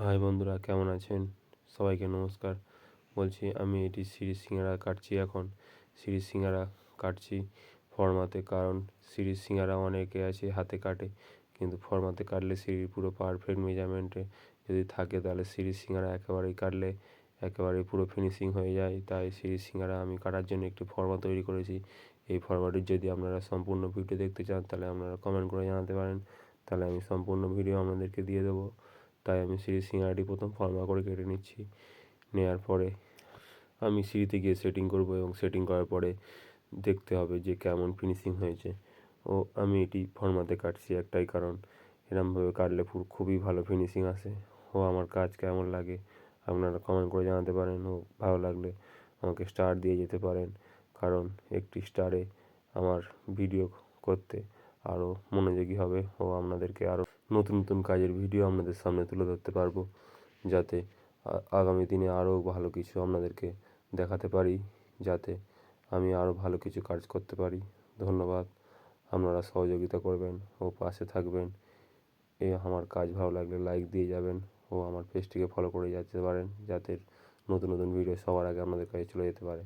High বন্ধুরা, কেমন আছেন? সবাইকে নমস্কার। বলছি আমি এটি সিঁড়ির সিঙাড়া কাটছি। এখন সিঁড়ির সিঙাড়া কাটছি ফর্মাতে, কারণ সিঁড়ির সিঙাড়া অনেকে আছে হাতে কাটে, কিন্তু ফর্মাতে কাটলে সিঁড়ির পুরো পারফেক্ট মেজারমেন্টে যদি থাকে তাহলে সিঁড়ির সিঙাড়া একেবারেই কাটলে একেবারেই পুরো ফিনিশিং হয়ে যায়। তাই সিঁড়ির সিঙাড়া আমি কাটার জন্য একটি ফর্মা তৈরি করেছি। এই ফর্মাটির যদি আপনারা সম্পূর্ণ ভিডিও দেখতে চান তাহলে আপনারা কমেন্ট করে জানাতে পারেন, তাহলে আমি সম্পূর্ণ ভিডিও আপনাদেরকে দিয়ে দেবো। তাই আমি সিঁড়ির সিঙাড়াটি প্রথম ফর্মা করে কেটে নিচ্ছি। নেওয়ার পরে আমি সিঁড়িতে গিয়ে সেটিং করব, এবং সেটিং করার পরে দেখতে হবে যে কেমন ফিনিশিং হয়েছে। ও আমি এটি ফর্মাতে কাটছি একটাই কারণ, এরমভাবে কাটলে খুবই ভালো ফিনিশিং আসে। ও আমার কাজ কেমন লাগে আপনারা কমেন্ট করে জানাতে পারেন, ও ভালো লাগলে আমাকে স্টার দিয়ে যেতে পারেন, কারণ একটি স্টারে আমার ভিডিও করতে আরও মনোযোগী হবে ও আপনাদেরকে আরও নতুন নতুন কাজের ভিডিও আপনাদের সামনে তুলে ধরতে পারবো, যাতে আগামী দিনে আরও ভালো কিছু আপনাদেরকে দেখাতে পারি, যাতে আমি আরও ভালো কিছু কাজ করতে পারি। ধন্যবাদ। আপনারা সহযোগিতা করবেন ও পাশে থাকবেন। আমার কাজ ভালো লাগলে লাইক দিয়ে যাবেন ও আমার পেজটিকে ফলো করে যেতে পারেন, যাতে নতুন নতুন ভিডিও সবার আগে আপনাদের কাছে চলে যেতে পারে।